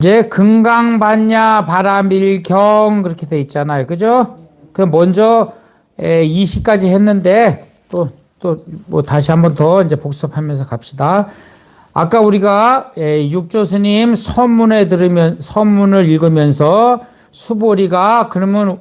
이제 금강반야 바라밀경 그렇게 돼 있잖아요. 그죠? 그 먼저 20까지 했는데 또 뭐 다시 한번 더 이제 복습하면서 갑시다. 아까 우리가 육조 스님 서문을 읽으면서 수보리가 그러면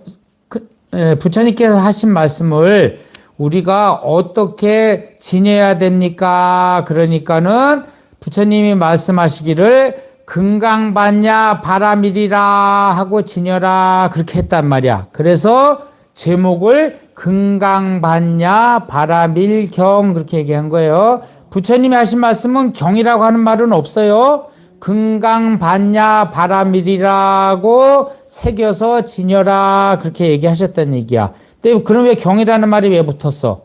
부처님께서 하신 말씀을 우리가 어떻게 지내야 됩니까? 그러니까는 부처님이 말씀하시기를 금강반야 바라밀이라 하고 지녀라 그렇게 했단 말이야. 그래서 제목을 금강반야 바라밀경 그렇게 얘기한 거예요. 부처님이 하신 말씀은 경이라고 하는 말은 없어요. 금강반야 바라밀이라고 새겨서 지녀라 그렇게 얘기하셨다는 얘기야. 근데 그럼 왜 경이라는 말이 왜 붙었어?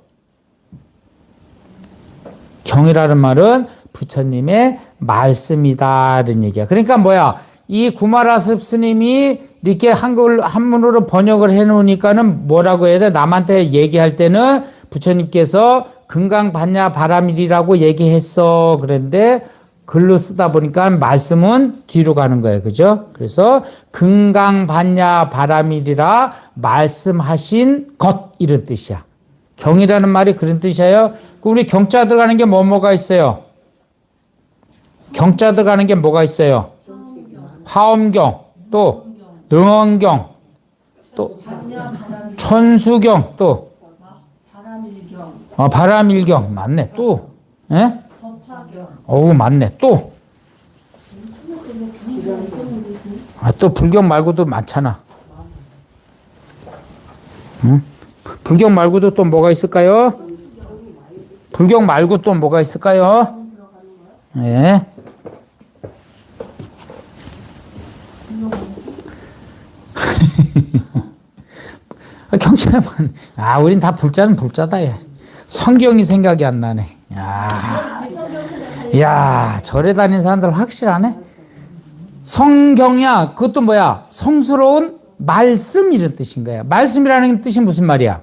경이라는 말은 부처님의 말씀이다라는 얘기야. 그러니까 뭐야? 이 구마라습 스님이 이렇게 한문으로 번역을 해 놓으니까는 뭐라고 해야 돼? 남한테 얘기할 때는 부처님께서 금강반야 바라밀이라고 얘기했어. 그런데 글로 쓰다 보니까 말씀은 뒤로 가는 거예요. 그죠? 그래서 금강반야 바라밀이라 말씀하신 것 이런 뜻이야. 경이라는 말이 그런 뜻이에요. 우리 경자 들어가는 게 뭐가 있어요? 경자 들어가는 게 뭐가 있어요? 화엄경, 또 능언경, 또 천수경, 또 바라밀경 맞네. 또 예? 어우 맞네. 또 또 불경 말고도 많잖아. 응? 불경 말고도 또 뭐가 있을까요? 불경 말고 또 뭐가 있을까요? 예. 경찰만 우린 다 불자는 불자다. 야. 성경이 생각이 안 나네. 야, 절에 다니는 사람들 확실하네. 성경이야. 그것도 뭐야? 성스러운 말씀 이런 뜻인 거야. 말씀이라는 뜻이 무슨 말이야?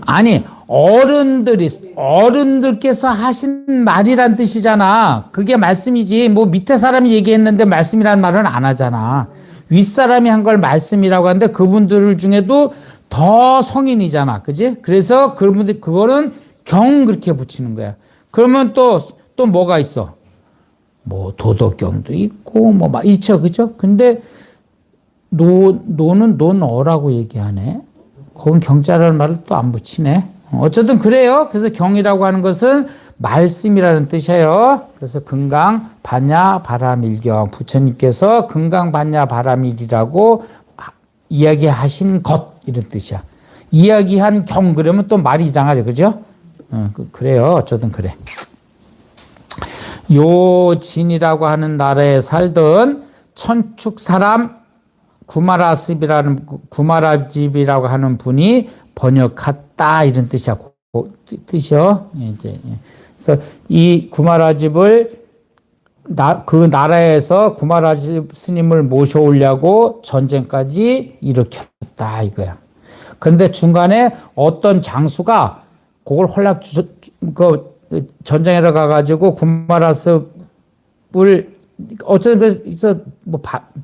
아니, 어른들께서 하신 말이란 뜻이잖아. 그게 말씀이지. 뭐 밑에 사람이 얘기했는데 말씀이란 말은 안 하잖아. 윗사람이 한 걸 말씀이라고 하는데 그분들 중에도 더 성인이잖아. 그지? 그래서 그분들 그거는 경 그렇게 붙이는 거야. 그러면 또 뭐가 있어? 뭐 도덕경도 있고 뭐 막 있죠. 그죠? 근데 노는 논어라고 얘기하네. 거긴 경자라는 말을 또 안 붙이네. 어쨌든 그래요. 그래서 경이라고 하는 것은 말씀이라는 뜻이에요. 그래서 금강반야 바라밀경 부처님께서 금강반야 바라밀이라고 이야기하신 것 이런 뜻이야. 이야기한 경 그러면 또 말이 이상하죠. 그죠? 그래요. 어쨌든 그래. 요진이라고 하는 나라에 살던 천축 사람 구마라집이라고 하는 분이 번역했다 이런 뜻이야. 뜻이요. 이제 그래서 이 구마라집을 그 나라에서 구마라집 스님을 모셔오려고 전쟁까지 일으켰다 이거야. 그런데 중간에 어떤 장수가 그걸 전쟁하러 가가지고 구마라습을 어쩌든 뭐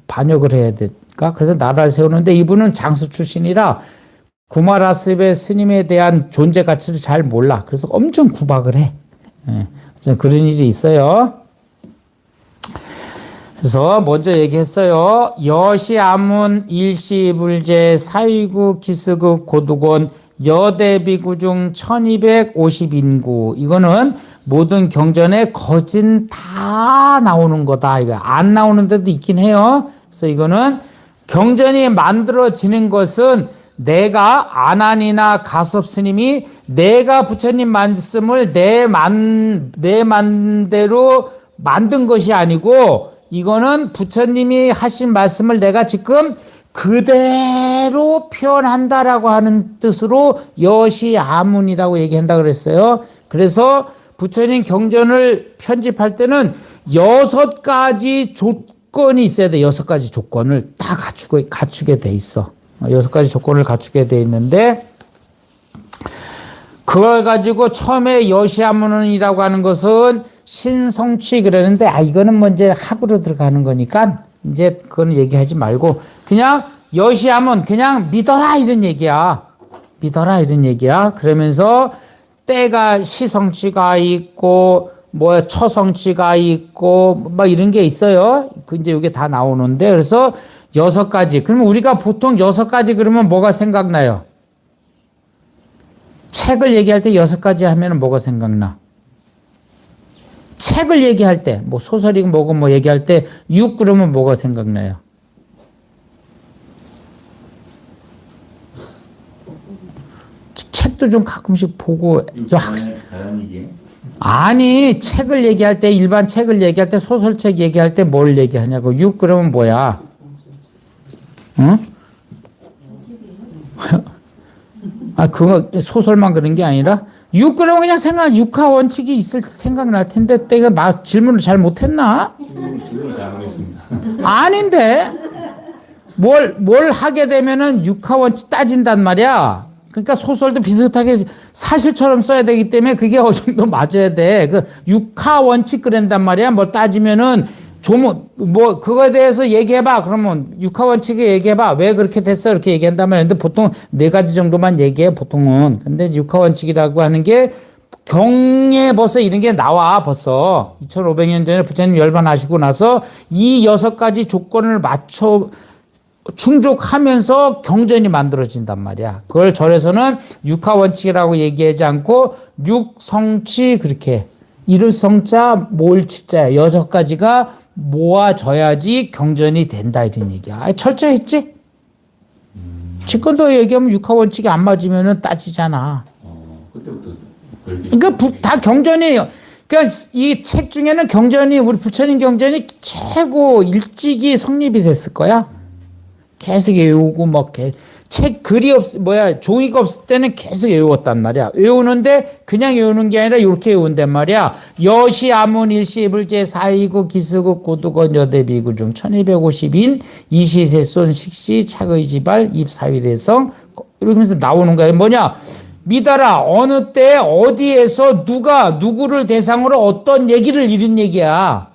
반역을 해야 될까? 그래서 나라를 세우는데 이분은 장수 출신이라 구마라습의 스님에 대한 존재 가치를 잘 몰라. 그래서 엄청 구박을 해. 그런 일이 있어요. 그래서 먼저 얘기했어요. 여시아문 일시불제 사위구 기스급 고두곤 여대비구 중 1250인구 이거는 모든 경전에 거진 다 나오는 거다. 이거 안 나오는 데도 있긴 해요. 그래서 이거는 경전이 만들어지는 것은 내가 아난이나 가섭 스님이 내가 부처님 말씀을 내 맘대로 만든 것이 아니고 이거는 부처님이 하신 말씀을 내가 지금 그대로 표현한다라고 하는 뜻으로 여시아문이라고 얘기한다 그랬어요. 그래서 부처님 경전을 편집할 때는 6가지 조건이 있어야 돼. 6가지 조건을 다 갖추게 돼 있어. 6가지 조건을 갖추게 돼 있는데 그걸 가지고 처음에 여시아문이라고 하는 것은 신성취 그러는데, 이거는 뭐 이제 학으로 들어가는 거니까, 이제 그건 얘기하지 말고, 그냥 여시하면 그냥 믿어라 이런 얘기야. 믿어라 이런 얘기야. 그러면서 때가 시성취가 있고, 뭐 처성취가 있고, 뭐 이런 게 있어요. 그 이제 이게 다 나오는데, 그래서 6가지. 그러면 우리가 보통 6가지 그러면 뭐가 생각나요? 책을 얘기할 때 6가지 하면 뭐가 생각나? 책을 얘기할 때, 뭐 소설이고 뭐고 뭐 얘기할 때 6 그러면 뭐가 생각나요? 책도 좀 가끔씩 보고 저 아니 책을 얘기할 때 일반 책을 얘기할 때 소설책 얘기할 때 뭘 얘기하냐고. 6 그러면 뭐야? 응? 그거 소설만 그런 게 아니라 6 그러면 그냥 육하 원칙이 있을 때 생각날 텐데 내가 질문을 잘 못했나? 질문을 잘못했습니다. 아닌데 뭘 하게 되면은 육하 원칙 따진단 말이야. 그러니까 소설도 비슷하게 사실처럼 써야 되기 때문에 그게 어느 정도 맞아야 돼. 그 육하 원칙 그런단 말이야. 뭘 따지면은 조문 뭐 그거에 대해서 얘기해봐. 그러면 육하 원칙에 얘기해봐. 왜 그렇게 됐어? 이렇게 얘기한단 말이야. 근데 보통 4가지 정도만 얘기해 보통은. 근데 육하 원칙이라고 하는 게 경에 벌써 이런 게 나와 벌써 2500년 전에 부처님 열반하시고 나서 이 6가지 조건을 맞춰 충족하면서 경전이 만들어진단 말이야. 그걸 절에서는 육하 원칙이라고 얘기하지 않고 육성치 그렇게 이를 성자 몰치자 6가지가 모아져야지 경전이 된다 이런 얘기야. 철저했지? 직권도 얘기하면 육하 원칙이 안 맞으면 따지잖아. 그때부터 그러니까 다 경전이에요. 그러니까 이 책 중에는 경전이 우리 부처님 경전이 최고 일찍이 성립이 됐을 거야. 계속 외우고 책 글이 종이가 없을 때는 계속 외웠단 말이야. 외우는데 그냥 외우는 게 아니라 이렇게 외운단 말이야. 여시 아문 일시 불제 사이구 기스구 고두건 여대비구 중 1250인 이시세손 식시 착의지발 입사위대성 이렇게 하면서 나오는 거야. 뭐냐? 믿어라. 어느 때 어디에서 누가 누구를 대상으로 어떤 얘기를 이런 얘기야.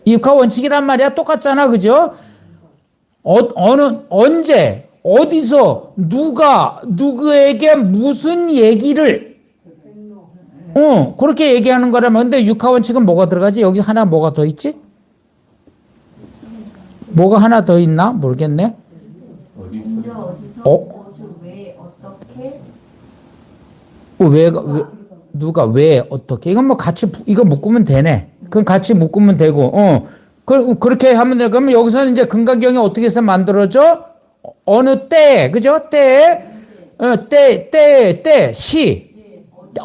육하 원칙이란 말이야. 똑같잖아. 그죠? 언제, 어디서, 누가, 누구에게 무슨 얘기를, 그렇게 얘기하는 거라면, 근데 육하 원칙은 뭐가 들어가지? 여기 하나 뭐가 더 있지? 뭐가 하나 더 있나? 모르겠네. 어디서? 왜, 어떻게? 누가, 왜, 어떻게. 이건 뭐 같이, 이거 묶으면 되네. 그건 같이 묶으면 되고, 그렇게 하면 돼. 그러면 여기서는 이제 근간경이 어떻게 해서 만들어져? 어느 때, 그죠? 시.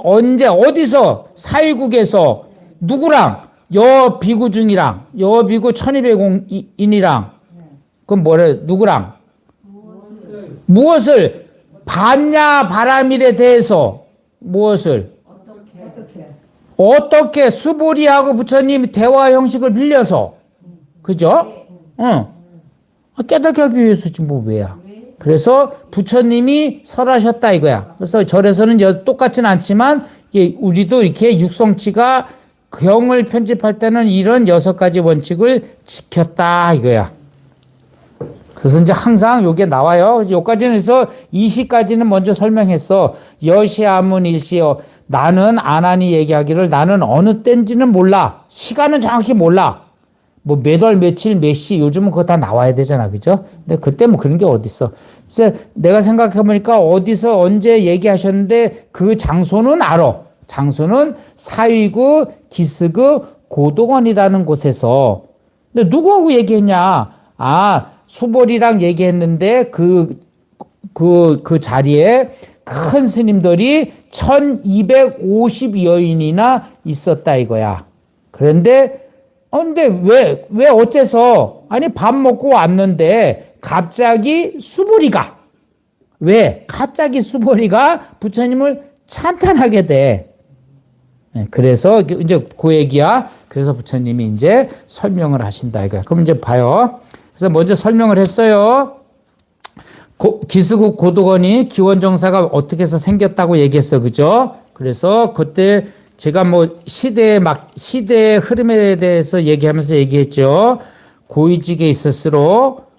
언제, 어디서, 사위국에서, 누구랑, 여비구 중이랑, 여비구 1200인이랑, 그럼 누구랑? 무엇을, 봤냐, 바람일에 대해서, 무엇을? 어떻게 수보리하고 부처님이 대화 형식을 빌려서, 그죠? 깨닫게 하기 위해서지 뭐 왜야. 그래서 부처님이 설하셨다 이거야. 그래서 절에서는 똑같진 않지만 우리도 이렇게 육성치가 경을 편집할 때는 이런 6가지 원칙을 지켰다 이거야. 그래서 이제 항상 요게 나와요. 요까지는 해서 20까지는 먼저 설명했어. 여시아문 일시여. 나는 아나니 얘기하기를 나는 어느 때인지는 몰라. 시간은 정확히 몰라. 뭐 몇 월 며칠 몇 시 요즘은 그거 다 나와야 되잖아. 그죠? 근데 그때 뭐 그런 게 어딨어. 그래서 내가 생각해 보니까 어디서 언제 얘기하셨는데 그 장소는 알아. 장소는 사위구 기스구 고도원이라는 곳에서. 근데 누구하고 얘기했냐? 수보리랑 얘기했는데 그 자리에 큰 스님들이 1250여인이나 있었다 이거야. 그런데 근데 왜 어째서 밥 먹고 왔는데 갑자기 수보리가 부처님을 찬탄하게 돼. 그래서 이제 그 얘기야. 그래서 부처님이 이제 설명을 하신다 이거야. 그럼 이제 봐요. 그래서 먼저 설명을 했어요. 기스국 고도건이 기원정사가 어떻게 해서 생겼다고 얘기했어. 그죠? 그래서 그때 제가 뭐 시대의 흐름에 대해서 얘기하면서 얘기했죠. 고위직에 있을수록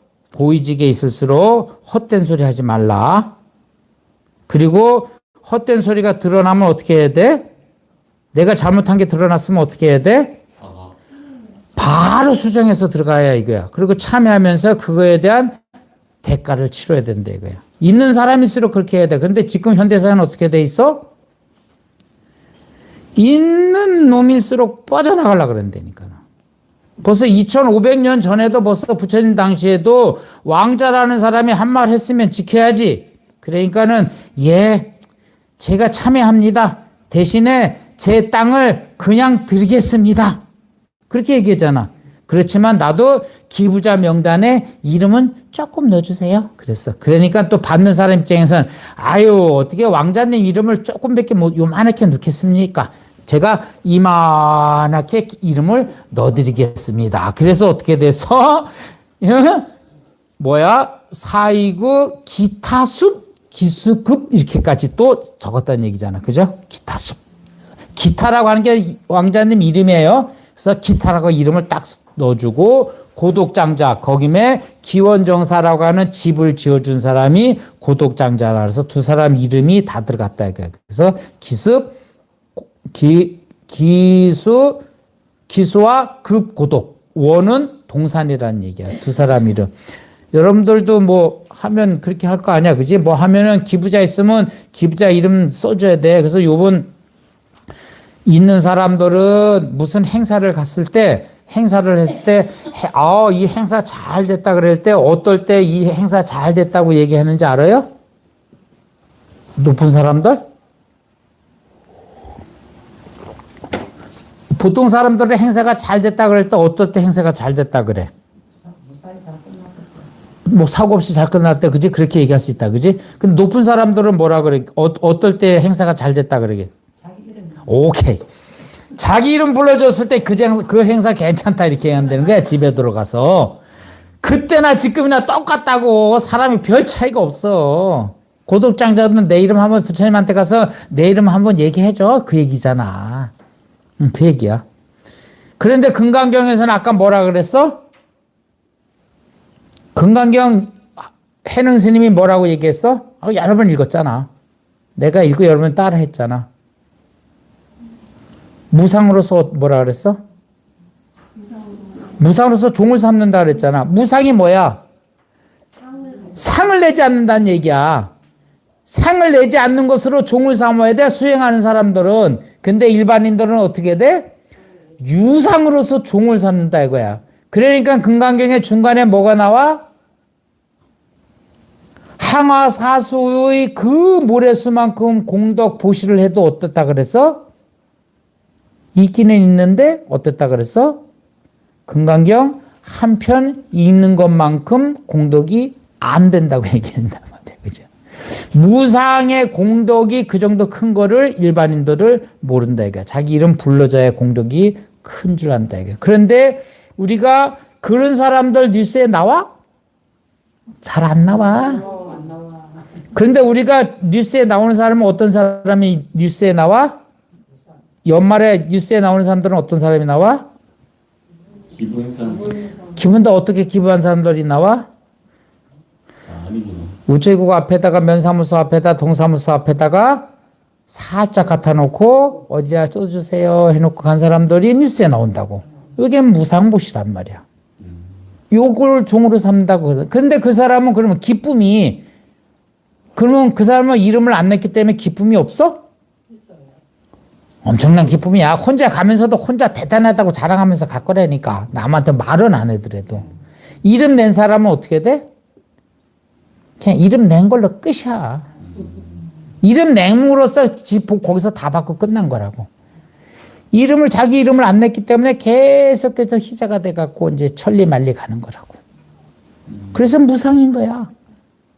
헛된 소리 하지 말라. 그리고 헛된 소리가 드러나면 어떻게 해야 돼? 내가 잘못한 게 드러났으면 어떻게 해야 돼? 바로 수정해서 들어가야 이거야. 그리고 참여하면서 그거에 대한 대가를 치러야 된다 이거야. 있는 사람일수록 그렇게 해야 돼. 근데 지금 현대사회는 어떻게 돼 있어? 있는 놈일수록 빠져나가려고 그런다니까. 벌써 2500년 전에도 벌써 부처님 당시에도 왕자라는 사람이 한 말 했으면 지켜야지. 그러니까는 제가 참여합니다. 대신에 제 땅을 그냥 드리겠습니다. 그렇게 얘기했잖아. 그렇지만 나도 기부자 명단에 이름은 조금 넣어주세요. 그랬어. 그러니까 또 받는 사람 입장에서는 어떻게 왕자님 이름을 조금밖에 요만하게 넣겠습니까? 제가 이만하게 이름을 넣어드리겠습니다. 그래서 어떻게 돼서 사이구 기타숲 기수급 이렇게까지 또 적었다는 얘기잖아. 그죠? 기타숲. 기타라고 하는 게 왕자님 이름이에요. 그래서 기타라고 이름을 딱 넣어주고 고독장자 거김에 기원정사라고 하는 집을 지어준 사람이 고독장자라 그래서 두 사람 이름이 다 들어갔다. 그래서 기수와 급고독 원은 동산이라는 얘기야. 두 사람 이름. 여러분들도 뭐 하면 그렇게 할 거 아니야. 그지? 뭐 하면은 기부자 있으면 기부자 이름 써줘야 돼. 그래서 요번 있는 사람들은 무슨 행사를 했을 때 이 행사 잘 됐다 그럴 때 어떨 때 이 행사 잘 됐다고 얘기하는지 알아요? 높은 사람들? 보통 사람들은 행사가 잘 됐다 그럴 때 어떨 때 행사가 잘 됐다 그래? 뭐 사고 없이 잘 끝날 때, 그지? 그렇게 얘기할 수 있다, 그지? 근데 높은 사람들은 뭐라 그래? 어떨 때 행사가 잘 됐다 그러게? 오케이. 자기 이름 불러줬을 때 그 행사 괜찮다 이렇게 해야 되는 거야. 집에 들어가서. 그때나 지금이나 똑같다고. 사람이 별 차이가 없어. 고독장자는 내 이름 한번 부처님한테 가서 내 이름 한번 얘기해줘. 그 얘기잖아. 그 얘기야. 그런데 금강경에서는 아까 뭐라 그랬어? 금강경 해능 스님이 뭐라고 얘기했어? 여러 번 읽었잖아. 내가 읽고 여러 번 따라 했잖아. 무상으로서 뭐라 그랬어? 무상으로서 종을 삼는다 그랬잖아. 무상이 뭐야? 상을 내지 않는다는 얘기야. 상을 내지 않는 것으로 종을 삼아야 돼, 수행하는 사람들은. 근데 일반인들은 어떻게 돼? 유상으로서 종을 삼는다 이거야. 그러니까 금강경의 중간에 뭐가 나와? 항화사수의 그 모래수만큼 공덕 보시를 해도 어떻다 그랬어? 있기는 있는데 어땠다 그랬어? 금강경 한 편 읽는 것만큼 공덕이 안 된다고 얘기한단 말이야. 그죠? 무상의 공덕이 그 정도 큰 거를 일반인들을 모른다 이거야. 자기 이름 불러줘야 공덕이 큰 줄 안다 이거야. 그런데 우리가 그런 사람들 뉴스에 나와? 잘 안 나와. 그런데 우리가 뉴스에 나오는 사람은 어떤 사람이 뉴스에 나와? 연말에 뉴스에 나오는 사람들은 어떤 사람이 나와? 기부한 사람. 기분도 어떻게 기부한 사람들이 나와? 아니구나. 우체국 앞에다가 면사무소 앞에다 동사무소 앞에다가 살짝 갖다 놓고 어디다 써주세요 해놓고 간 사람들이 뉴스에 나온다고. 이게 무상보시란 말이야. 요걸 종으로 삼는다고. 근데 그 사람은 그러면 그러면 그 사람은 이름을 안 냈기 때문에 기쁨이 없어? 엄청난 기쁨이야. 혼자 가면서도 혼자 대단하다고 자랑하면서 갈 거라니까. 남한테 말은 안 해더라도. 이름 낸 사람은 어떻게 돼? 그냥 이름 낸 걸로 끝이야. 이름 낸으로써 거기서 다 받고 끝난 거라고. 자기 이름을 안 냈기 때문에 계속해서 희자가 돼갖고 이제 천리말리 가는 거라고. 그래서 무상인 거야.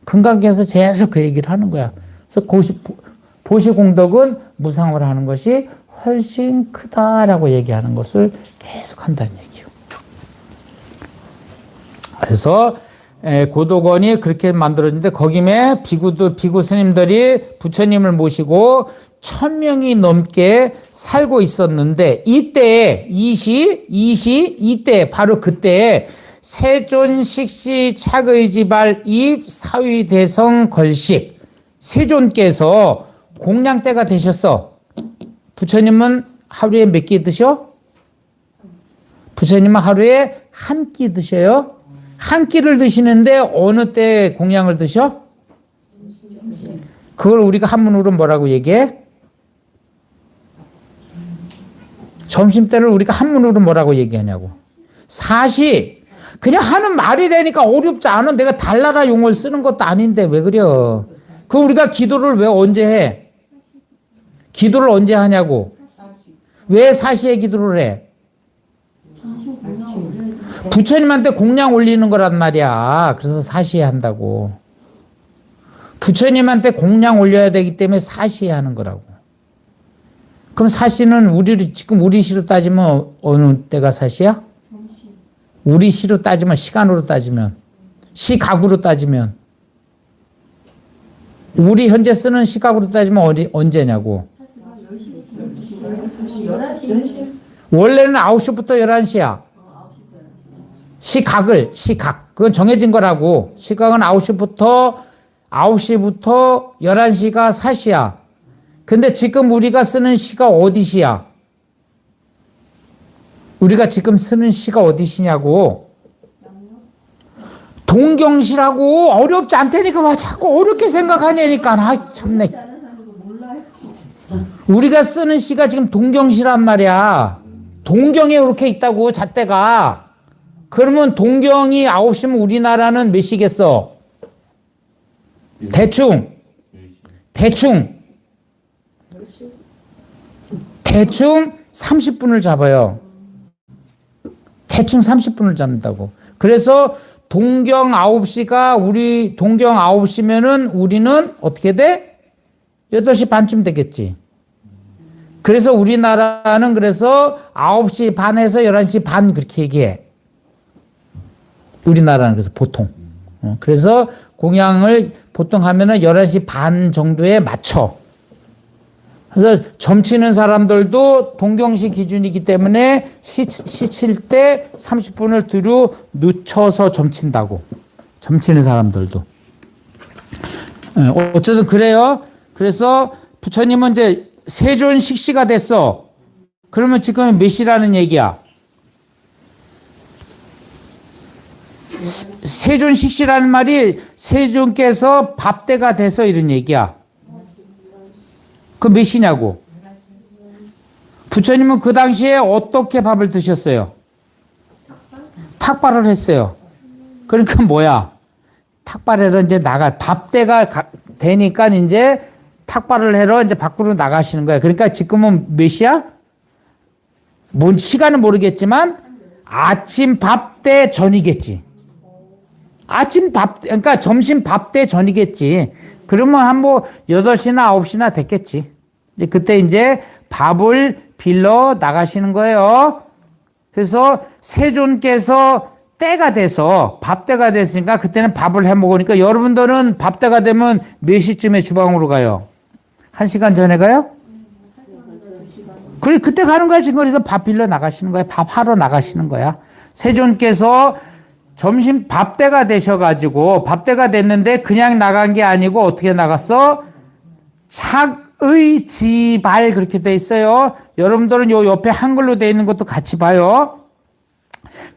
금강경에서 계속 그 얘기를 하는 거야. 그래서 보시공덕은 무상으로 하는 것이 훨씬 크다라고 얘기하는 것을 계속 한다는 얘기요. 그래서 고도건이 그렇게 만들어졌는데 거기에 비구 스님들이 부처님을 모시고 1000명이 넘게 살고 있었는데 이때 이때 바로 그때 세존식시 착의지발 입 사위대성 걸식 세존께서 공양 때가 되셨어. 부처님은 하루에 몇 끼 드셔? 부처님은 하루에 한 끼 드셔요. 한 끼를 드시는데 어느 때 공양을 드셔? 그걸 우리가 한문으로 뭐라고 얘기해? 점심때를 우리가 한문으로 뭐라고 얘기하냐고. 사시. 그냥 하는 말이라니까 어렵지 않아. 내가 달나라 용어를 쓰는 것도 아닌데 왜 그래요? 그 우리가 기도를 왜 언제 해? 기도를 언제 하냐고. 왜 사시에 기도를 해? 부처님한테 공양 올리는 거란 말이야. 그래서 사시에 한다고. 부처님한테 공양 올려야 되기 때문에 사시에 하는 거라고. 그럼 사시는 지금 우리 시로 따지면 어느 때가 사시야? 우리 시로 따지면 시간으로 따지면 시각으로 따지면 우리 현재 쓰는 시각으로 따지면 언제냐고. 원래는 9시부터 11시야. 시각. 그건 정해진 거라고. 시각은 9시부터 11시가 사시야. 근데 지금 우리가 쓰는 시가 어디 시야? 우리가 지금 쓰는 시가 어디 시냐고. 동경시라고. 어렵지 않다니까 왜 자꾸 어렵게 생각하냐니까. 아, 참네. 우리가 쓰는 시가 지금 동경시란 말이야. 동경에 이렇게 있다고 잣대가. 그러면 동경이 9시면 우리나라는 몇 시겠어? 대충 30분을 잡아요. 대충 30분을 잡는다고. 그래서 동경 9시가 동경 9시면은 우리는 어떻게 돼? 8시 반쯤 되겠지. 그래서 우리나라는 그래서 9시 반에서 11시 반 그렇게 얘기해. 우리나라는 그래서 보통. 그래서 공양을 보통 하면은 11시 반 정도에 맞춰. 그래서 점치는 사람들도 동경시 기준이기 때문에 시칠 때 30분을 뒤로 늦춰서 점친다고. 점치는 사람들도. 어쨌든 그래요. 그래서 부처님은 이제 세존식시가 됐어. 그러면 지금 몇 시라는 얘기야? 세존식시라는 말이 세존께서 밥때가 돼서 이런 얘기야. 그 몇 시냐고. 부처님은 그 당시에 어떻게 밥을 드셨어요? 탁발을 했어요. 그러니까 뭐야? 탁발하러 이제 밥때가 되니까 이제 탁발을 하러 이제 밖으로 나가시는 거야. 그러니까 지금은 몇 시야? 뭔 시간은 모르겠지만 아침 밥때 전이겠지. 그러니까 점심 밥때 전이겠지. 그러면 한 8시나 9시나 됐겠지. 이제 그때 이제 밥을 빌러 나가시는 거예요. 그래서 세존께서 때가 돼서 밥때가 됐으니까 그때는 밥을 해 먹으니까 여러분들은 밥때가 되면 몇 시쯤에 주방으로 가요? 1시간 전에 가요? 그래, 그때 가는 거야. 지금 그래서 밥 빌러 나가시는 거야. 밥하러 나가시는 거야. 세존께서 점심 밥때가 되셔가지고 밥때가 됐는데 그냥 나간 게 아니고 어떻게 나갔어? 착의지발 그렇게 돼 있어요. 여러분들은 요 옆에 한글로 돼 있는 것도 같이 봐요.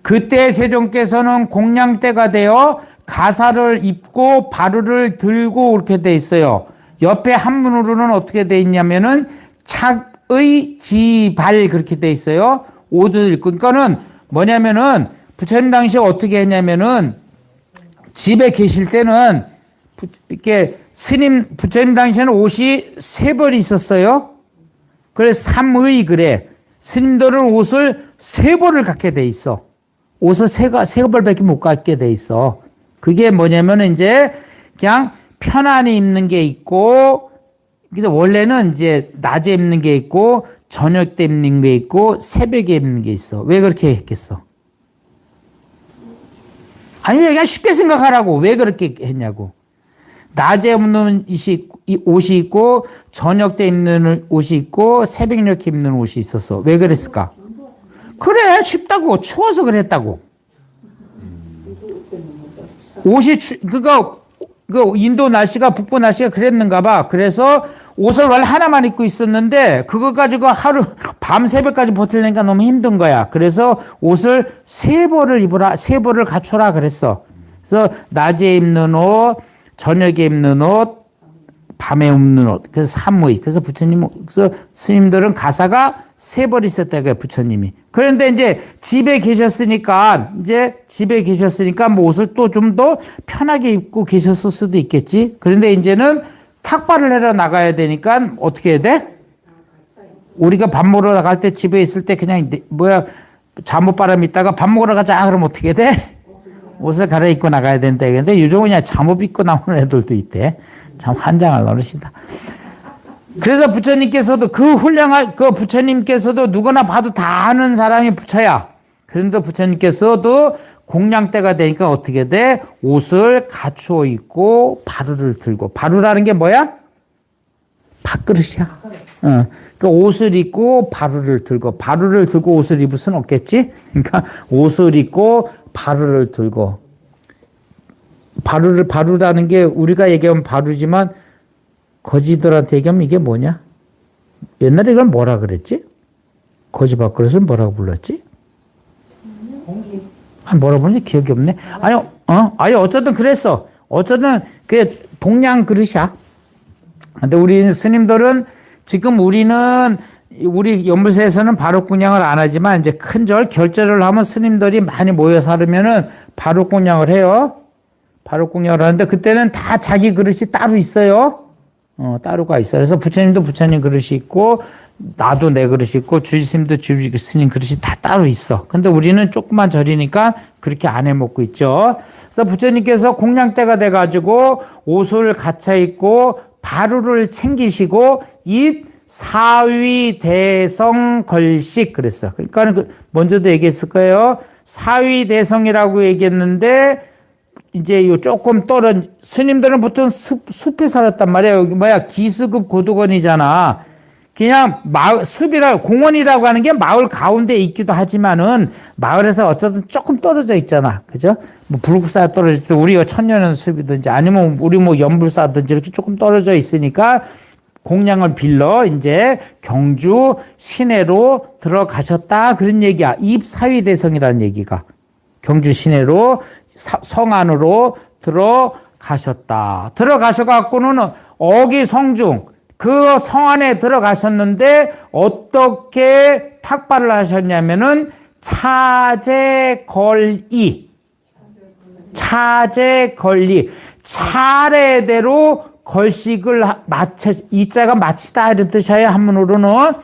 그때 세존께서는 공양때가 되어 가사를 입고 바루를 들고 이렇게 돼 있어요. 옆에 한문으로는 어떻게 돼 있냐면은 착의지발 그렇게 돼 있어요. 오도 읽고. 그러니까는 뭐냐면은 부처님 당시에 어떻게 했냐면은 집에 계실 때는 이렇게 부처님 당시에는 옷이 3벌이 있었어요. 그래서 삼의 그래. 스님들은 옷을 3벌을 갖게 돼 있어. 옷을 3벌밖에 못 갖게 돼 있어. 그게 뭐냐면은 이제 그냥 편안히 입는 게 있고, 원래는 이제 낮에 입는 게 있고, 저녁 때 입는 게 있고, 새벽에 입는 게 있어. 왜 그렇게 했겠어? 아니, 그냥 쉽게 생각하라고. 왜 그렇게 했냐고. 낮에 입는 옷이 있고, 저녁 때 입는 옷이 있고, 새벽녘에 입는 옷이 있었어. 왜 그랬을까? 그래, 춥다고. 추워서 그랬다고. 옷이, 그 인도 날씨가, 북부 날씨가 그랬는가 봐. 그래서 옷을 원래 하나만 입고 있었는데, 그거 가지고 하루, 밤 새벽까지 버틸려니까 너무 힘든 거야. 그래서 옷을 세 벌을 입으라, 세 벌을 갖춰라 그랬어. 그래서 낮에 입는 옷, 저녁에 입는 옷, 밤에 입는 옷. 그래서 삼무이. 그래서 부처님, 그래서 스님들은 가사가 세 벌 있었다고요, 부처님이. 그런데 이제 집에 계셨으니까 뭐 옷을 또 좀 더 편하게 입고 계셨을 수도 있겠지. 그런데 이제는 탁발을 해러 나가야 되니까 어떻게 해야 돼? 우리가 밥 먹으러 나갈 때 집에 있을 때 그냥 잠옷바람 있다가 밥 먹으러 가자 그러면 어떻게 돼? 옷을 갈아입고 나가야 된다. 근데 요즘은 그냥 잠옷 입고 나오는 애들도 있대. 참 환장할 노릇이다. 그래서 부처님께서도 그 부처님께서도 누구나 봐도 다 아는 사람이 부처야. 그런데 부처님께서도 공양 때가 되니까 어떻게 돼? 옷을 갖추어 입고 바루를 들고. 바루라는 게 뭐야? 밥그릇이야. 그러니까 옷을 입고 바루를 들고. 바루를 들고 옷을 입을 수는 없겠지? 그러니까 옷을 입고 바루를 들고. 바루라는 게 우리가 얘기하면 바루지만 거지들한테 얘기하면 이게 뭐냐? 옛날에 이걸 뭐라 그랬지? 거지 밥그릇을 뭐라고 불렀지? 뭐라 부르는지 기억이 없네. 아니 어쨌든 그랬어. 어쨌든 그게 동양 그릇이야. 근데 우리 스님들은 지금 우리 연불사에서는 바루공양을 안 하지만 이제 큰절 결절을 하면 스님들이 많이 모여서 하려면은 바루공양을 해요. 바루공양을 하는데 그때는 다 자기 그릇이 따로 있어요. 따로가 있어요. 그래서 부처님도 부처님 그릇이 있고, 나도 내 그릇이 있고, 주지스님도 주지스님 그릇이 다 따로 있어. 근데 우리는 조그만 절이니까 그렇게 안 해 먹고 있죠. 그래서 부처님께서 공양 때가 돼가지고 옷을 갖춰 입고, 바루를 챙기시고, 사위대성 걸식 그랬어. 그러니까 먼저도 얘기했을 거예요. 사위대성이라고 얘기했는데, 이제 요 조금 스님들은 보통 숲에 살았단 말이야. 여기 기수급 고도건이잖아. 그냥 공원이라고 하는 게 마을 가운데 있기도 하지만은 마을에서 어쨌든 조금 떨어져 있잖아. 그죠? 뭐 불국사 떨어질 때 우리 천년의 숲이든지 아니면 우리 연불사든지 이렇게 조금 떨어져 있으니까 공양을 빌러 이제 경주 시내로 들어가셨다. 그런 얘기야. 입사위대성이라는 얘기가. 경주 시내로 성 안으로 들어가셨다. 들어가셔갖고는 어기성중 그 성 안에 들어가셨는데 어떻게 탁발을 하셨냐면은 차례걸이 차례대로 걸식을 이자가 마치다 이런 뜻이에요. 한문으로는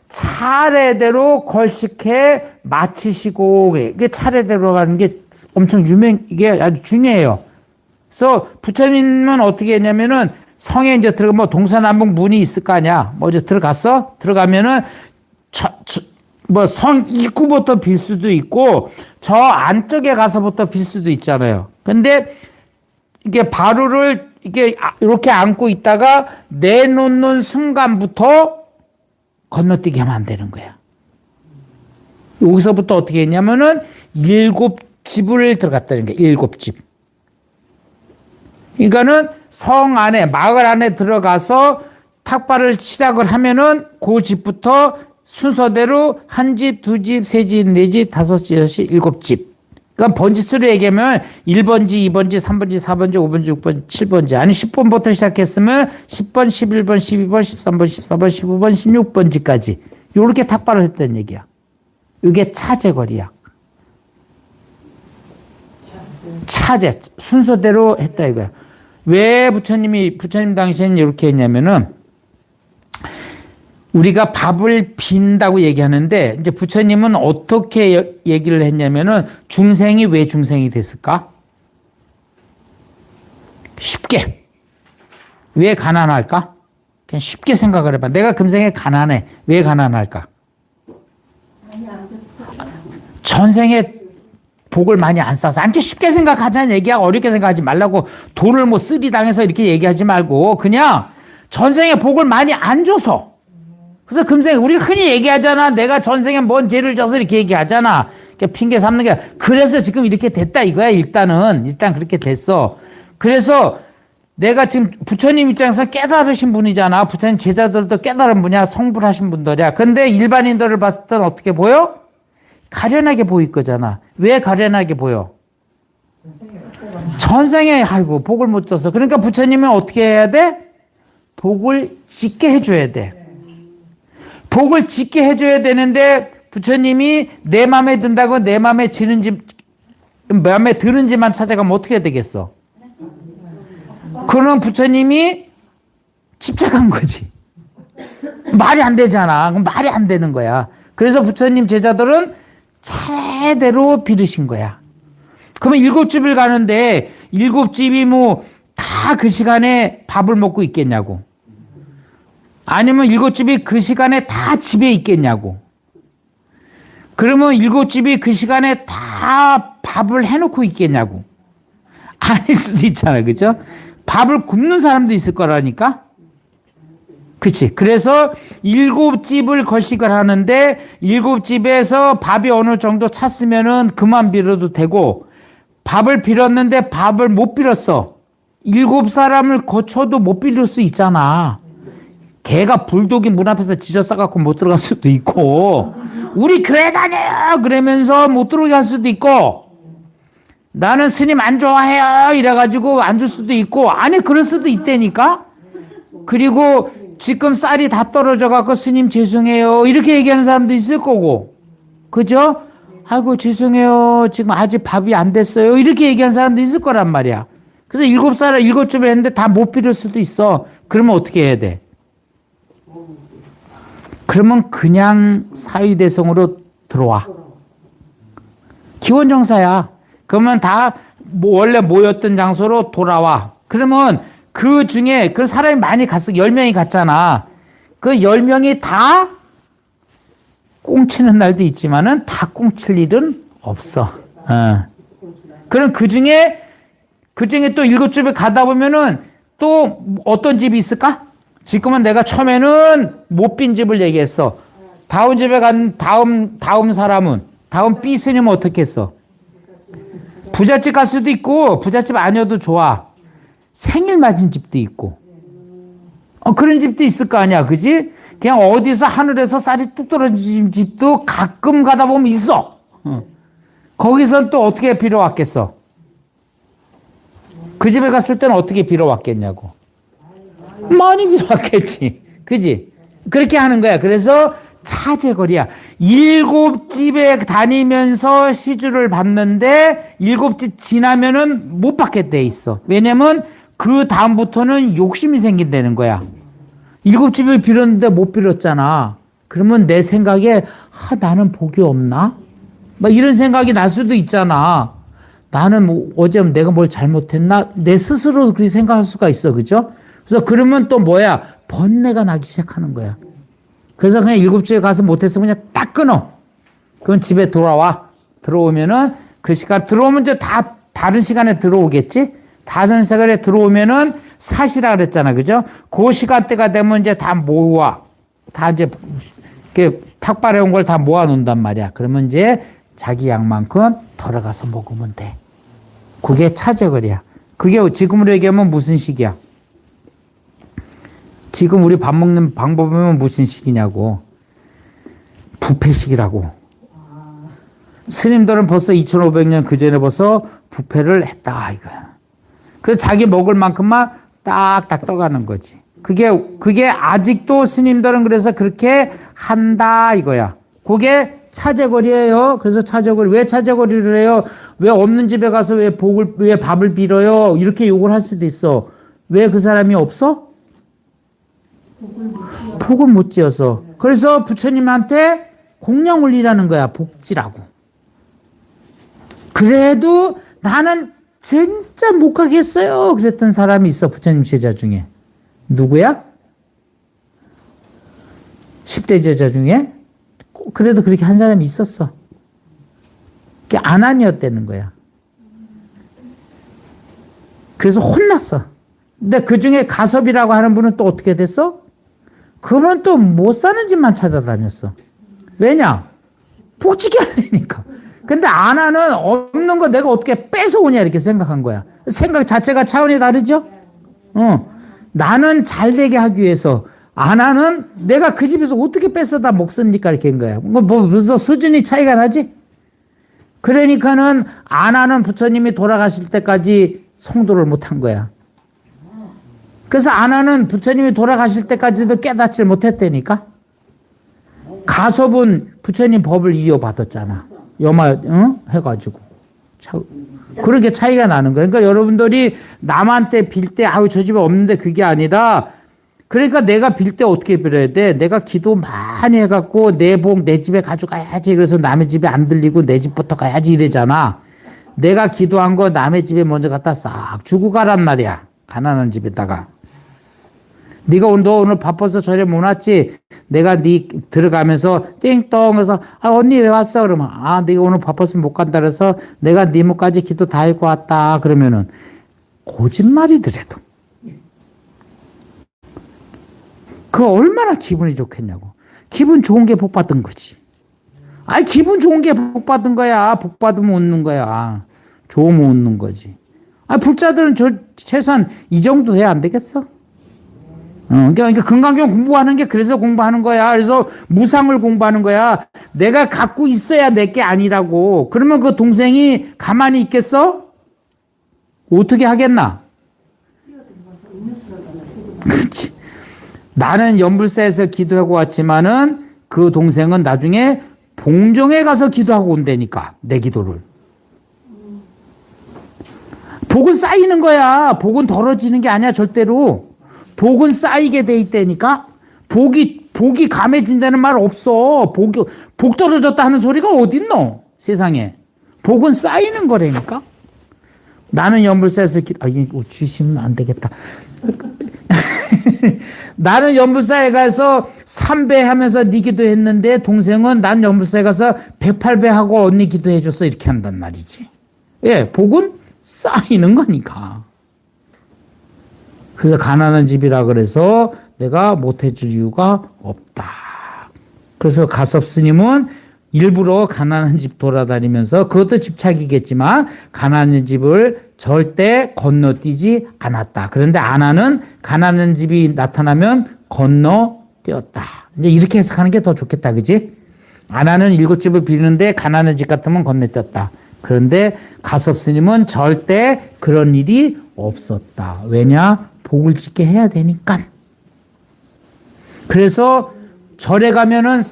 차례대로 걸식해 마치시고, 이게 차례대로 하는 게 엄청 이게 아주 중요해요. 그래서 부처님은 어떻게 했냐면은 성에 이제 들어가면 동서남북 문이 있을 거 아니야. 이제 들어갔어? 들어가면은 성 입구부터 빌 수도 있고, 저 안쪽에 가서부터 빌 수도 있잖아요. 근데 이게 바루를 이렇게 안고 있다가 내놓는 순간부터 건너뛰기 하면 안 되는 거야. 여기서부터 어떻게 했냐면은 7집을 들어갔다는 거야. 7집. 그러니까는 성 안에, 마을 안에 들어가서 탁발을 시작을 하면은 그 집부터 순서대로 한 집, 두 집, 세 집, 네 집, 다섯 집, 여섯 집, 7집. 그러니까 번지수로 얘기하면 1번지, 2번지, 3번지, 4번지, 5번지, 6번지, 7번지. 아니 10번부터 시작했으면 10번, 11번, 12번, 13번, 14번, 15번, 16번지까지. 요렇게 탁발을 했다는 얘기야. 이게 차제거리야. 차제, 순서대로 했다 이거야. 왜 부처님 당시에는 이렇게 했냐면은 우리가 밥을 빈다고 얘기하는데 이제 부처님은 어떻게 얘기를 했냐면은 중생이 왜 중생이 됐을까? 쉽게. 왜 가난할까? 그냥 쉽게 생각을 해봐. 내가 금생에 가난해. 왜 가난할까? 전생에 복을 많이 안 쌓아서. 이렇게 쉽게 생각하자는 얘기야. 어렵게 생각하지 말라고. 돈을 뭐 쓰리 당해서 이렇게 얘기하지 말고 그냥 전생에 복을 많이 안 줘서. 그래서 금생에 우리가 흔히 얘기하잖아. 내가 전생에 뭔 죄를 져서 이렇게 얘기하잖아. 이렇게 핑계 삼는 게. 그래서 지금 이렇게 됐다 이거야. 일단 그렇게 됐어. 그래서 내가 지금 부처님 입장에서 깨달으신 분이잖아. 부처님 제자들도 깨달은 분이야. 성불하신 분들이야. 근데 일반인들을 봤을 때는 어떻게 보여? 가련하게 보일 거잖아. 왜 가련하게 보여? 전생에 아이고 복을 못 줘서. 그러니까 부처님은 어떻게 해야 돼? 복을 짓게 해줘야 돼. 복을 짓게 해줘야 되는데 부처님이 내 마음에 든다고 내 마음에 드는지만 찾아가면 어떻게 되겠어? 그러면 부처님이 집착한 거지. 말이 안 되잖아. 그럼 말이 안 되는 거야. 그래서 부처님 제자들은 차례대로 빌으신 거야. 그러면 7집을 가는데 7집이 뭐 다 그 시간에 밥을 먹고 있겠냐고. 아니면 7집이 그 시간에 다 집에 있겠냐고. 그러면 7집이 그 시간에 다 밥을 해놓고 있겠냐고. 아닐 수도 있잖아. 그죠? 밥을 굶는 사람도 있을 거라니까. 그치. 그래서 7집을 거식을 하는데 7집에서 밥이 어느 정도 찼으면은 그만 빌어도 되고, 밥을 빌었는데 밥을 못 빌었어. 7사람을 거쳐도 못 빌릴 수 있잖아. 개가 불독이 문 앞에서 지져싸갖고 못 들어갈 수도 있고, 우리 교회 다녀요! 그러면서 못 들어오게 할 수도 있고, 나는 스님 안 좋아해요! 이래가지고 안 줄 수도 있고, 아니, 그럴 수도 있다니까? 그리고 지금 쌀이 다 떨어져갖고 스님 죄송해요. 이렇게 얘기하는 사람도 있을 거고, 그죠? 아이고, 죄송해요. 지금 아직 밥이 안 됐어요. 이렇게 얘기하는 사람도 있을 거란 말이야. 그래서 7집을 했는데 다 못 빌을 수도 있어. 그러면 어떻게 해야 돼? 그러면 그냥 사위대성으로 들어와. 기원정사야. 그러면 다 원래 모였던 장소로 돌아와. 그러면 그 중에 그 사람이 많이 갔어. 10명이 갔잖아. 그 10명이 다 꽁치는 날도 있지만은 다 꽁칠 일은 없어. 그럼 그 중에 또 7집에 가다 보면은 또 어떤 집이 있을까? 지금은 내가 처음에는 못 빈 집을 얘기했어. 다음 집에 간 다음 사람은, 다음 B 스님은 어떻게 했어? 부잣집 갈 수도 있고, 부잣집 아니어도 좋아. 생일 맞은 집도 있고. 그런 집도 있을 거 아니야. 그지? 그냥 어디서 하늘에서 쌀이 뚝 떨어진 집도 가끔 가다 보면 있어. 거기선 또 어떻게 빌어왔겠어? 그 집에 갔을 때는 어떻게 빌어왔겠냐고. 많이 빌어왔겠지. 그지? 그렇게 하는 거야. 그래서 차제거리야. 7집에 다니면서 시주를 받는데 7집 지나면은 못 받게 돼 있어. 왜냐면 그 다음부터는 욕심이 생긴다는 거야. 7집을 빌었는데 못 빌었잖아. 그러면 내 생각에 나는 복이 없나? 막 이런 생각이 날 수도 있잖아. 나는 뭐 어제 내가 뭘 잘못했나? 내 스스로 그렇게 생각할 수가 있어. 그죠? 그래서 그러면 또 뭐야? 번뇌가 나기 시작하는 거야. 그래서 그냥 7집에 가서 못했으면 그냥 딱 끊어. 그럼 집에 돌아와. 들어오면은 그 시간, 들어오면 이제 다 다른 시간에 들어오겠지? 다른 시간에 들어오면은 사시라 그랬잖아. 그죠? 그 시간대가 되면 이제 다 모아. 다 이제 이렇게 탁발해 온 걸 다 모아 놓는단 말이야. 그러면 이제 자기 양만큼 들어가서 먹으면 돼. 그게 차제거리야. 그게 지금으로 얘기하면 무슨 식이야? 지금 우리 밥 먹는 방법이면 무슨 식이냐고. 부패식이라고. 스님들은 벌써 2500년 그 전에 벌써 부패를 했다 이거야. 그래서 자기 먹을 만큼만 딱딱 떠가는 거지. 그게 아직도 스님들은 그래서 그렇게 한다 이거야. 그게 차제거리예요. 그래서 차제거리. 왜 차제거리를 해요? 왜 없는 집에 가서 왜 밥을 빌어요? 이렇게 욕을 할 수도 있어. 왜 그 사람이 없어? 복을 못 지어서. 그래서 부처님한테 공양 올리라는 거야. 복지라고. 그래도 나는 진짜 못 가겠어요. 그랬던 사람이 있어. 부처님 제자 중에. 누구야? 10대 제자 중에? 그래도 그렇게 한 사람이 있었어. 그게 아난이었다는 거야. 그래서 혼났어. 근데 그 중에 가섭이라고 하는 분은 또 어떻게 됐어? 그분은 또 못 사는 집만 찾아다녔어. 왜냐? 복지게 하려니까. 근데 아나는 없는 거 내가 어떻게 뺏어오냐 이렇게 생각한 거야. 생각 자체가 차원이 다르죠? 나는 잘 되게 하기 위해서 아나는 내가 그 집에서 어떻게 뺏어다 먹습니까? 이렇게 한 거야. 무슨 수준이 차이가 나지? 그러니까는 아나는 부처님이 돌아가실 때까지 성도를 못한 거야. 그래서 아나는 부처님이 돌아가실 때까지도 깨닫질 못했다니까. 가섭은 부처님 법을 이어받았잖아. 해가지고. 그렇게 차이가 나는 거야. 그러니까 여러분들이 남한테 빌 때, 아우, 저 집에 없는데 그게 아니라, 그러니까 내가 빌 때 어떻게 빌어야 돼? 내가 기도 많이 해갖고 내 복 내 집에 가져가야지. 그래서 남의 집에 안 들리고 내 집부터 가야지 이래잖아. 내가 기도한 거 남의 집에 먼저 갖다 싹 주고 가란 말이야. 가난한 집에다가. 너 오늘 바빠서 저래 못 왔지? 내가 네 들어가면서 띵동 해서 언니 왜 왔어? 그러면 네가 오늘 바빠서 못 간다 그래서 내가 네 목까지 기도 다 읽고 왔다. 그러면은 거짓말이더라도 그 얼마나 기분이 좋겠냐고. 기분 좋은 게 복 받은 거지. 기분 좋은 게 복 받은 거야. 복 받으면 웃는 거야. 좋으면 웃는 거지. 불자들은 최소한 이 정도 해야 안 되겠어? 그러니까 금강경 공부하는 게 그래서 공부하는 거야. 그래서 무상을 공부하는 거야. 내가 갖고 있어야 내 게 아니라고. 그러면 그 동생이 가만히 있겠어? 어떻게 하겠나? 그렇지. 나는 연불사에서 기도하고 왔지만은 그 동생은 나중에 봉정에 가서 기도하고 온다니까. 내 기도를. 복은 쌓이는 거야. 복은 덜어지는 게 아니야 절대로. 복은 쌓이게 돼 있다니까. 복이 감해진다는 말 없어. 복 떨어졌다 하는 소리가 어딨노 세상에. 복은 쌓이는 거라니까. 나는 연불사에서 주시면 안 되겠다. 나는 연불사에 가서 3배 하면서 네 기도했는데 동생은 난 연불사에 가서 108배 하고 언니 기도해줬어 이렇게 한단 말이지. 예, 복은 쌓이는 거니까. 그래서 가난한 집이라 그래서 내가 못해줄 이유가 없다. 그래서 가섭 스님은 일부러 가난한 집 돌아다니면서 그것도 집착이겠지만 가난한 집을 절대 건너뛰지 않았다. 그런데 아나는 가난한 집이 나타나면 건너뛰었다. 이제 이렇게 해석하는 게 더 좋겠다. 그지? 아나는 7집을 비는데 가난한 집 같으면 건너뛰었다. 그런데 가섭 스님은 절대 그런 일이 없었다. 왜냐? 복을 짓게 해야 되니까. 그래서 절에 가면은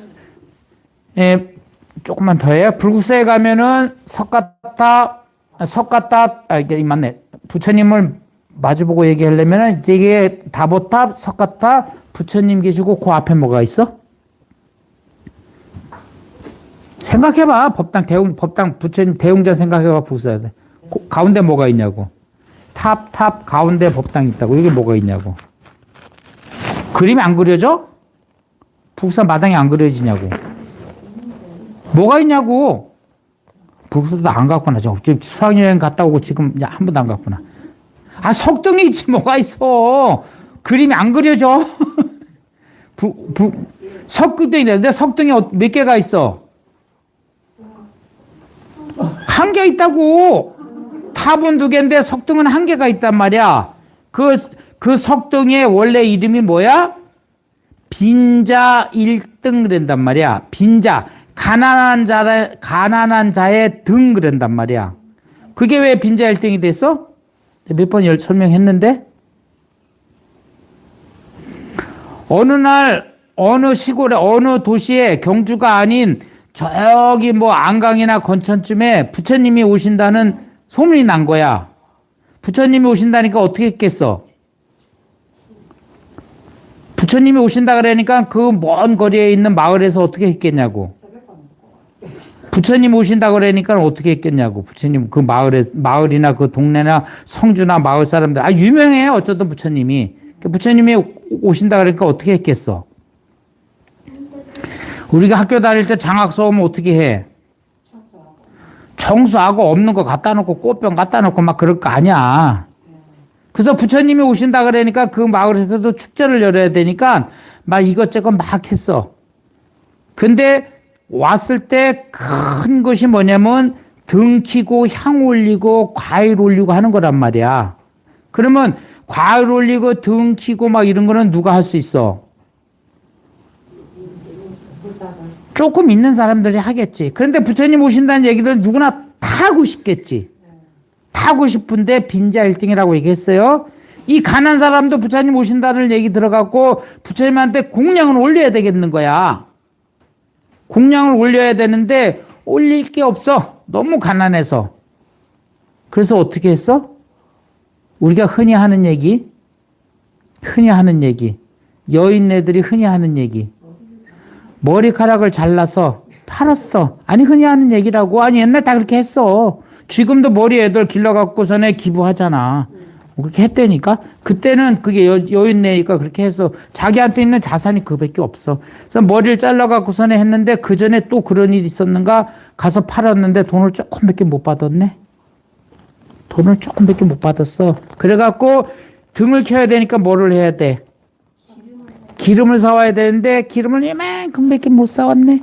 조금만 더 해요. 불국사에 가면은 이게 맞네. 부처님을 마주보고 얘기하려면은 이게 다보탑, 석가탑, 부처님 계시고 그 앞에 뭐가 있어? 생각해봐. 법당 부처님 대웅전 생각해봐. 불국사에 가운데 뭐가 있냐고. 탑 가운데 법당이 있다고. 이게 뭐가 있냐고. 그림이 안 그려져? 북사 마당이 안 그려지냐고. 뭐가 있냐고. 북사도 안 갔구나. 지금 수학여행 갔다 오고 지금 한 번도 안 갔구나. 석등이 있지 뭐가 있어. 그림이 안 그려져. 석등이 있는데 석등이 몇 개가 있어? 한 개 있다고. 탑은 2개인데 석등은 1개가 있단 말이야. 그 석등의 원래 이름이 뭐야? 빈자 1등 그런단 말이야. 빈자. 가난한 자의 등 그런단 말이야. 그게 왜 빈자 1등이 됐어? 몇 번 설명했는데? 어느 날, 어느 시골에, 어느 도시에 경주가 아닌 저기 안강이나 건천쯤에 부처님이 오신다는 소문이 난 거야. 부처님이 오신다니까 어떻게 했겠어? 부처님이 오신다 그러니까 그 먼 거리에 있는 마을에서 어떻게 했겠냐고. 부처님 오신다 그러니까 어떻게 했겠냐고. 부처님 그 마을이나 그 동네나 성주나 마을 사람들 유명해. 어쩌든 부처님이. 부처님이 오신다 그러니까 어떻게 했겠어? 우리가 학교 다닐 때 장학 수업은 어떻게 해? 정수하고 없는 거 갖다 놓고 꽃병 갖다 놓고 막 그럴 거 아니야. 그래서 부처님이 오신다 그러니까 그 마을에서도 축제를 열어야 되니까 막 이것저것 막 했어. 근데 왔을 때 큰 것이 뭐냐면 등 키고 향 올리고 과일 올리고 하는 거란 말이야. 그러면 과일 올리고 등 키고 막 이런 거는 누가 할 수 있어? 조금 있는 사람들이 하겠지. 그런데 부처님 오신다는 얘기들은 누구나 다 하고 싶겠지. 다 하고 싶은데 빈자 1등이라고 얘기했어요. 이 가난한 사람도 부처님 오신다는 얘기 들어갔고 부처님한테 공양을 올려야 되겠는 거야. 공양을 올려야 되는데 올릴 게 없어. 너무 가난해서. 그래서 어떻게 했어? 우리가 흔히 하는 얘기, 여인네들이 흔히 하는 얘기. 머리카락을 잘라서 팔았어. 아니 흔히 하는 얘기라고. 아니 옛날 다 그렇게 했어. 지금도 머리 애들 길러갖고서는 기부하잖아. 그렇게 했다니까. 그때는 그게 여인네니까 그렇게 해서 자기한테 있는 자산이 그거밖에 없어. 그래서 머리를 잘라갖고서는 했는데 그 전에 또 그런 일이 있었는가 가서 팔았는데 돈을 조금밖에 못 받았네. 돈을 조금밖에 못 받았어. 그래갖고 등을 켜야 되니까 뭐를 해야 돼? 기름을 사와야 되는데 기름을 이만큼밖에 못 사왔네.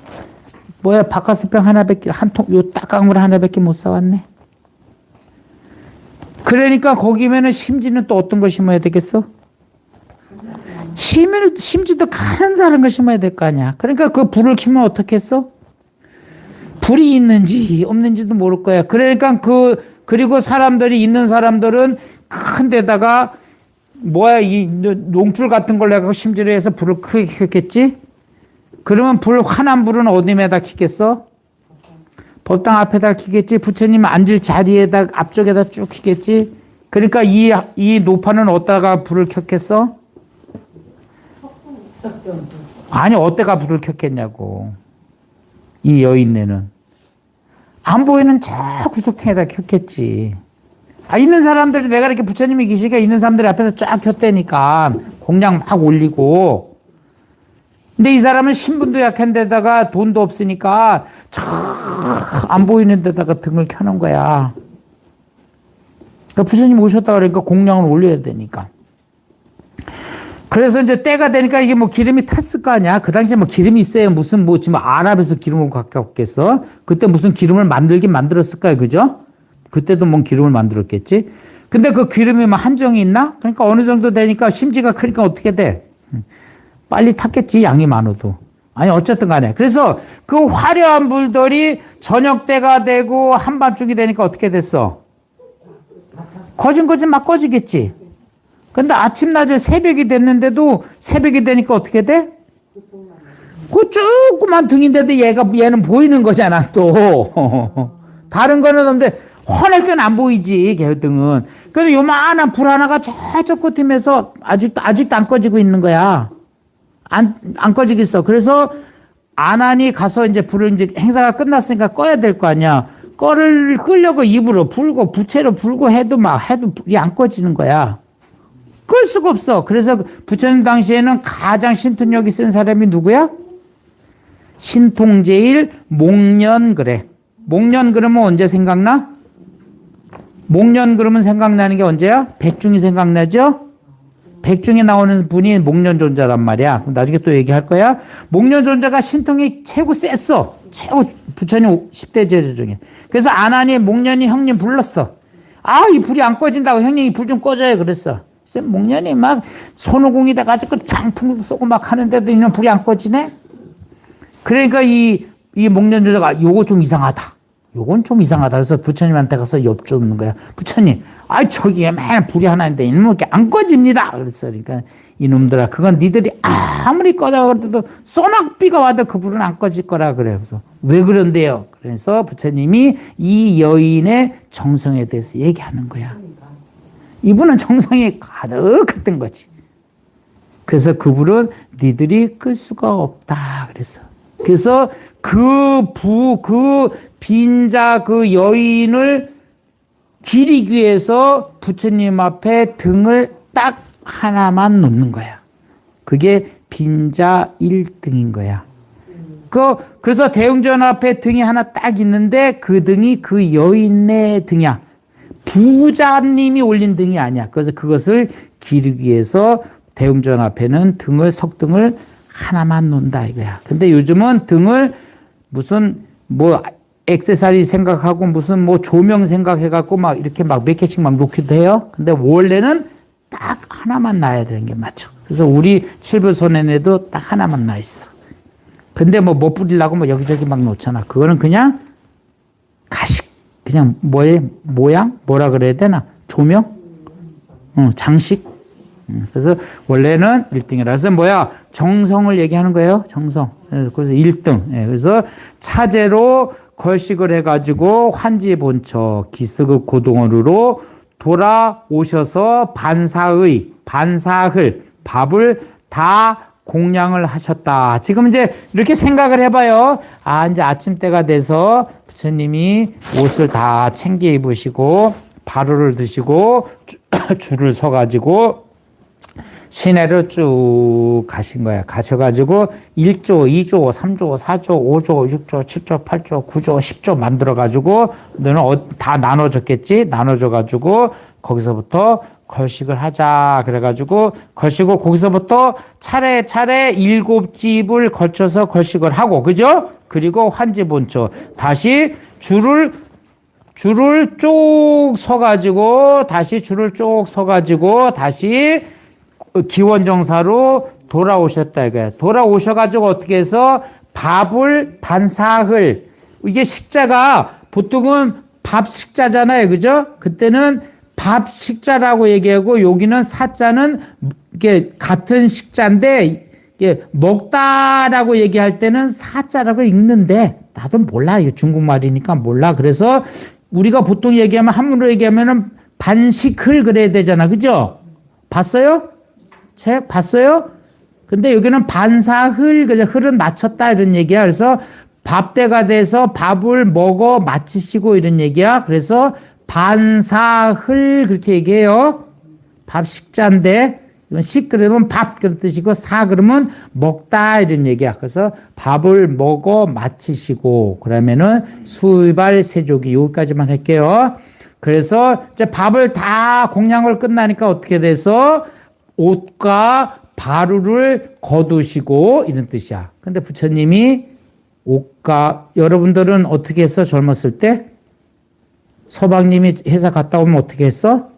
뭐야 바카스병 하나밖에 요 따강물 하나밖에 못 사왔네. 그러니까 거기면은 심지는 또 어떤 걸 심어야 되겠어? 심지도 가난한 걸 심어야 될 거 아니야. 그러니까 그 불을 켜면 어떻게 했어? 불이 있는지 없는지도 모를 거야. 그러니까 그리고 사람들이 있는 사람들은 큰 데다가 뭐야 이 농줄 같은 걸 내가 심지를 해서 불을 크게 켰겠지? 그러면 환한 불은 어디에다 켜겠어? 법당 앞에다 켜겠지. 부처님 앉을 자리에다 앞쪽에다 쭉 켜겠지. 그러니까 이 노파는 어디다가 불을 켰겠어? 아니 어디다가 불을 켰겠냐고. 이 여인네는 안 보이는 저 구석탱에다 켰겠지. 있는 사람들이 내가 이렇게 부처님이 계시니까 있는 사람들이 앞에서 쫙 켰다니까 공양 막 올리고. 근데 이 사람은 신분도 약한 데다가 돈도 없으니까 저 안 보이는 데다가 등을 켜놓은 거야. 그러니까 부처님 오셨다 그러니까 공양을 올려야 되니까. 그래서 이제 때가 되니까 이게 뭐 기름이 탔을 거 아니야. 그 당시에 뭐 기름이 있어야 무슨 뭐 지금 아랍에서 기름을 가깝겠어. 그때 무슨 기름을 만들긴 만들었을 거야. 그죠? 그때도 뭐 기름을 만들었겠지. 근데 그 기름이 뭐 한정이 있나? 그러니까 어느 정도 되니까 심지가 크니까 어떻게 돼? 빨리 탔겠지. 양이 많아도. 아니 어쨌든 간에. 그래서 그 화려한 불들이 저녁 때가 되고 한밤중이 되니까 어떻게 됐어? 거진 막 꺼지겠지. 근데 아침 낮에 새벽이 됐는데도 새벽이 되니까 어떻게 돼? 그 조그만 등인데도 얘는 보이는 거잖아 또. 다른 거는 없는데 환할 때는 안 보이지 걔 등은. 그래서 요만한 불 하나가 저쪽 끝임에서 아직도 안 꺼지고 있는 거야. 안 꺼지겠어. 그래서 아난이 가서 이제 불을 이제 행사가 끝났으니까 꺼야 될 거 아니야. 끄려고 입으로 불고 부채로 불고 해도 불이 안 꺼지는 거야. 끌 수가 없어. 그래서 부처님 당시에는 가장 신통력이 센 사람이 누구야? 신통제일 목련 목련 그러면 언제 생각나? 목련 그러면 생각나는 게 언제야? 백중이 생각나죠? 백중에 나오는 분이 목련존자란 말이야. 나중에 또 얘기할 거야. 목련존자가 신통이 최고 셌어. 최고 부처님 10대 제자 중에. 그래서 아난이 목련이 형님 불렀어. 이 불이 안 꺼진다고 형님 이 불 좀 꺼줘요 그랬어. 그래서 목련이 막 손오공에다 가지고 장풍도 쏘고 막 하는데도 이는 불이 안 꺼지네. 그러니까 이 목련존자가 요거 좀 이상하다. 요건 좀 이상하다. 그래서 부처님한테 가서 여쭙는 거야. 부처님, 저기에 맨 불이 하나 있는데 이놈은 이렇게 안 꺼집니다. 그랬어. 그러니까 이놈들아, 그건 니들이 아무리 꺼다가 그래도 소낙비가 와도 그 불은 안 꺼질 거라 그래. 그래서 왜 그런데요? 그래서 부처님이 이 여인의 정성에 대해서 얘기하는 거야. 이분은 정성이 가득했던 거지. 그래서 그 불은 니들이 끌 수가 없다. 그래서 그 빈자 그 여인을 기리기 위해서 부처님 앞에 등을 딱 하나만 놓는 거야. 그게 빈자 1등인 거야. 그래서 대웅전 앞에 등이 하나 딱 있는데 그 등이 그 여인의 등이야. 부자님이 올린 등이 아니야. 그래서 그것을 기르기 위해서 대웅전 앞에는 석등을 하나만 놓는다 이거야. 근데 요즘은 등을 무슨 뭐 액세서리 생각하고 무슨 뭐 조명 생각해갖고 막 이렇게 막 몇 개씩 막 놓기도 해요. 근데 원래는 딱 하나만 놔야 되는 게 맞죠. 그래서 우리 칠불소년에도 딱 하나만 놔 있어. 근데 뭐 뿌리려고 뭐 여기저기 막 놓잖아. 그거는 그냥 가식, 그냥 모양? 뭐라 그래야 되나? 조명? 장식? 그래서 원래는 1등이라서 정성을 얘기하는 거예요. 정성. 그래서 1등. 그래서 차제로 걸식을 해가지고 환지본처 기스급 고동원으로 돌아오셔서 반사흘 밥을 다 공양을 하셨다. 지금 이제 이렇게 생각을 해봐요. 이제 아침 때가 돼서 부처님이 옷을 다 챙겨 입으시고 바루를 드시고 줄을 서가지고 시내로 쭉 가신 거야. 가셔가지고 1조, 2조, 3조, 4조, 5조, 6조, 7조, 8조, 9조, 10조 만들어가지고 너는 다 나눠졌겠지? 나눠져가지고 거기서부터 걸식을 하자. 그래가지고 걸식을 거기서부터 차례 7집을 걸쳐서 걸식을 하고, 그죠? 그리고 환지본처. 다시 줄을 쭉 서가지고, 다시 기원정사로 돌아오셨다 이거야. 돌아오셔가지고 어떻게 해서 밥을 반사흘. 이게 식자가 보통은 밥 식자잖아요. 그죠? 그때는 밥 식자라고 얘기하고 여기는 사자는 이게 같은 식자인데 이게 먹다라고 얘기할 때는 사자라고 읽는데 나도 몰라. 이거 중국말이니까 몰라. 그래서 우리가 보통 얘기하면 한문으로 얘기하면은 반식흘 그래야 되잖아. 그죠? 봤어요? 책 봤어요? 근데 여기는 반사흘, 흘은 맞췄다 이런 얘기야. 그래서 밥때가 돼서 밥을 먹어 마치시고 이런 얘기야. 그래서 반사흘 그렇게 얘기해요. 밥 식자인데 이건 식 그러면 밥 그런 뜻이고 사 그러면 먹다 이런 얘기야. 그래서 밥을 먹어 마치시고 그러면은 수발 세족이 여기까지만 할게요. 그래서 이제 밥을 다 공양을 끝나니까 어떻게 돼서 옷과 바루를 거두시고 이런 뜻이야. 근데 부처님이 여러분들은 어떻게 했어? 젊었을 때? 서방님이 회사 갔다 오면 어떻게 했어?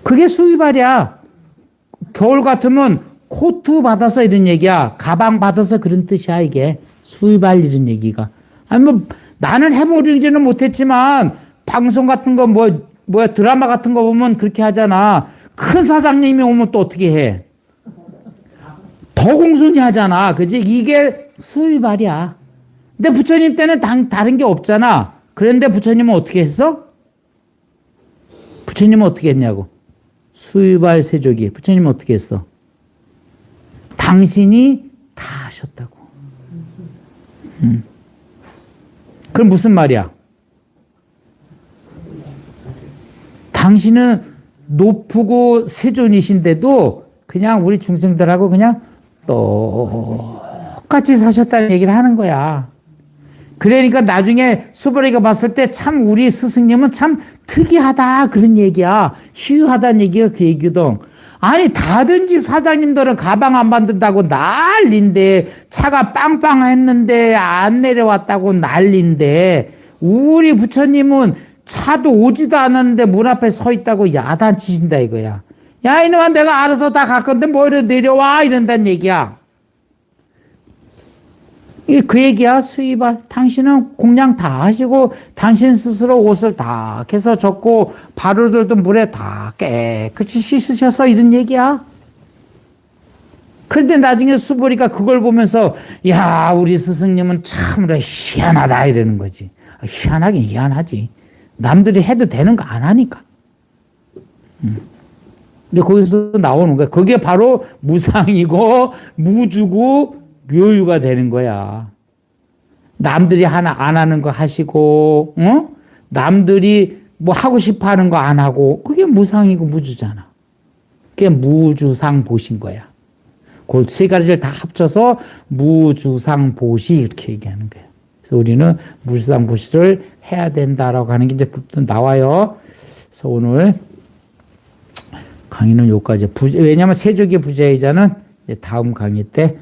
그게 수의발이야. 겨울 같으면 코트 받아서 이런 얘기야. 가방 받아서 그런 뜻이야, 이게. 수의발 이런 얘기가. 나는 해보지는 못했지만 방송 같은 거 드라마 같은 거 보면 그렇게 하잖아. 큰 사장님이 오면 또 어떻게 해? 더 공손히 하잖아. 그지? 이게 수의발이야. 근데 부처님 때는 다른 게 없잖아. 그런데 부처님은 어떻게 했어? 부처님은 어떻게 했냐고. 수의발 세족이. 부처님은 어떻게 했어? 당신이 다 하셨다고. 그럼 무슨 말이야? 당신은 높고 세존이신데도 그냥 우리 중생들하고 그냥 똑같이 사셨다는 얘기를 하는 거야. 그러니까 나중에 수보리가 봤을 때 참 우리 스승님은 참 특이하다 그런 얘기야. 희유하다는 얘기가 그 얘기거든. 아니 다른 집 사장님들은 가방 안 만든다고 난린데 차가 빵빵했는데 안 내려왔다고 난린데 우리 부처님은 차도 오지도 않았는데 문 앞에 서 있다고 야단치신다 이거야. 야 이놈아 내가 알아서 다 갈 건데 뭐 이래 내려와 이런다는 얘기야. 그 얘기야. 수의발. 당신은 공양 다 하시고 당신 스스로 옷을 다 해서 젖고 바루들도 물에 다 깨끗이 씻으셔서 이런 얘기야. 그런데 나중에 수보리가 그걸 보면서 야 우리 스승님은 참으로 희한하다 이러는 거지. 희한하긴 희한하지. 남들이 해도 되는 거 안 하니까. 근데 거기서 나오는 거야. 그게 바로 무상이고 무주고 묘유가 되는 거야. 남들이 안 하는 거 하시고, 남들이 뭐 하고 싶어 하는 거 안 하고, 그게 무상이고 무주잖아. 그게 무주상 보신 거야. 그 세 가지를 다 합쳐서 무주상보시 이렇게 얘기하는 거예요. 그래서 우리는 무주상보시를 해야 된다라고 하는 게 이제 나와요. 그래서 오늘 강의는 여기까지. 왜냐하면 세족의 부자이자는 이제 다음 강의 때